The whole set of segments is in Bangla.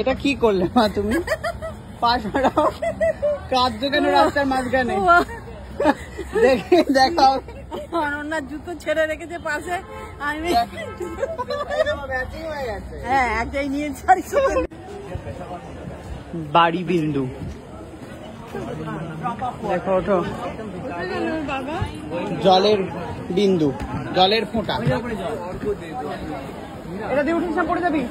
এটা কি করলে মা তুমি? পাশ হারাও কাঁদছো কেন রাস্তার মাঝখানে? দেখে দেখাও অনন্যার জুতো ছেড়ে রেখেছে পাশে। আমি হ্যাঁ একটাই নিয়ে বাড়ি বিন্দু দেখো ওঠো, জলের বিন্দু, জলের ফোঁটা। এটা দিয়ে উঠিস না, পড়ে যাবি,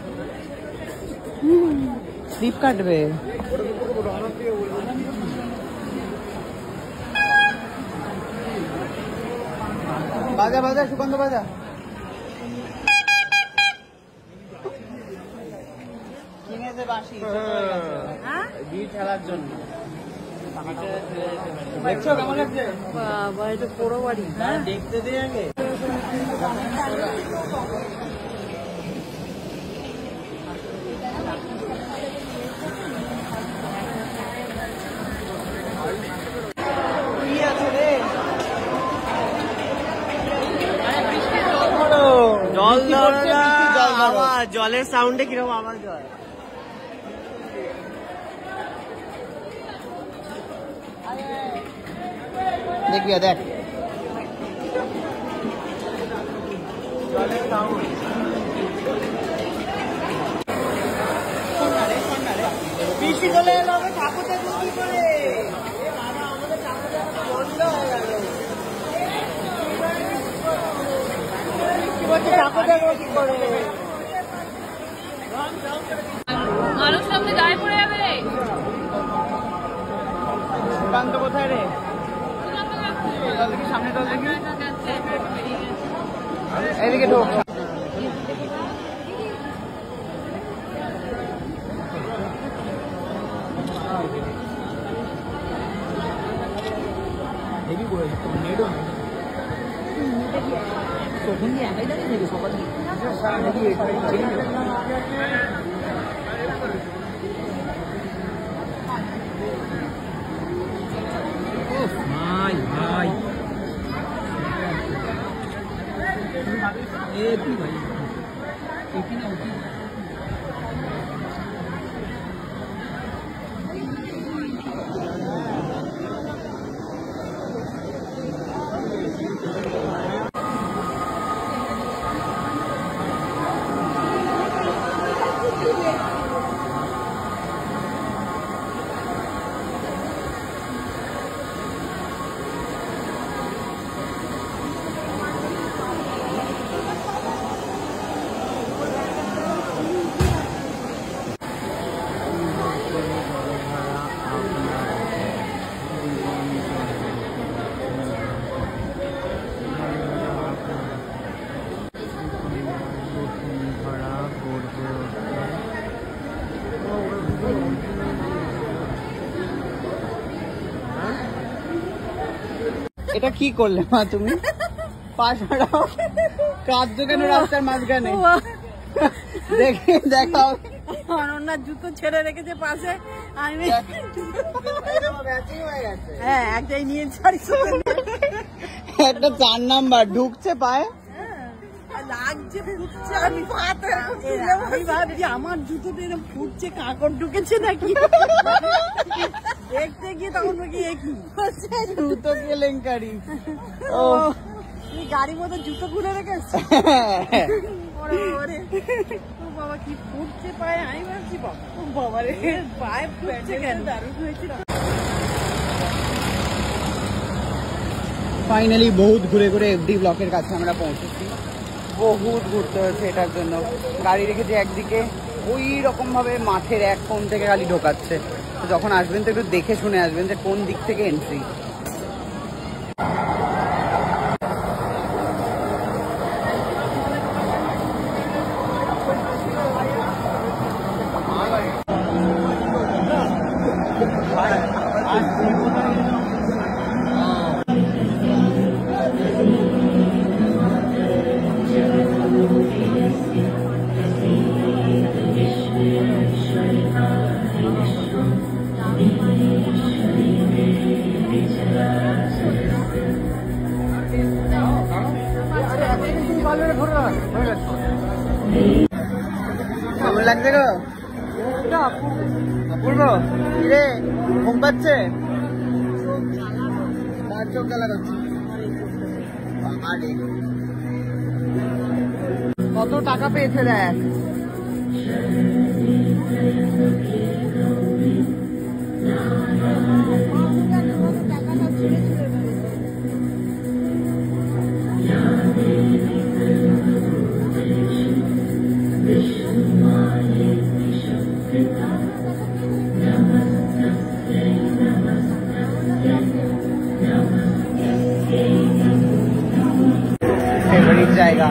স্লিপ কাটবে। বাজা বাজা সুগন্ধ বাজা। কিনেছে বাঁশি বিট খেলার জন্য। দেখছো কেমন লাগছে? বাবা এটা পোড়ো বাড়ি। দেখতে দে আগে। কি আছে রে? জল আওয়াজ, জলের সাউন্ডে কিরকম আওয়াজ হয়। দেখবি দেখ জলের সাউন্ড। বৃষ্টি চলে এলো, ঠাকুরটা কি করে বন্ধ হয়ে গেল। মানুষ সামনে গায়ে পড়ে যাবে। সুকান্ত কোথায় রে? সামনে তো দেখি, এদিকে ঢোক। এটা কি করলে মা তুমি? পাশ হারাও কাঁদছো কেন রাস্তার মাঝখানে? দেখে দেখাও অনন্যার জুতো ছেড়ে রেখেছে পাশে। আমি হ্যাঁ একটাই নিয়ে একটা 4 নাম্বার ঢুকছে পায়ে, লাগছে ফুটছে। আমি ভাবছি আমার জুতোটা এরকম ফুটছে, কাকড় ঢুকেছে নাকি দেখতে গিয়ে তখন কি জুতো কেলেঙ্কারি। ও গাড়ির মতো জুতো খুলে রেখেছে। বাবা কি ফুটছে পায়ে। আমি ভাবছি বাবা রে পায়ে ফুটছে কেন, দারুণ হয়েছিল। ফাইনালি বহুত ঘুরে ঘুরে এফডি ব্লকের কাছে আমরা পৌঁছেছি। বহুত ঘুরতে হয়েছে এটার জন্য। গাড়ি রেখেছি একদিকে, ওই রকম ভাবে মাঠের এক কোণ থেকে খালি ঢোকাচ্ছে। যখন আসবেন তো একটু দেখে শুনে আসবেন যে কোন দিক থেকে এন্ট্রি। কেমন লাগছে গো? অপূর্ব রে ঘুম পাচ্ছে, চোখ জ্বালা করছে। কত টাকা পেয়েছে দেখ। ফেভারিট জায়গা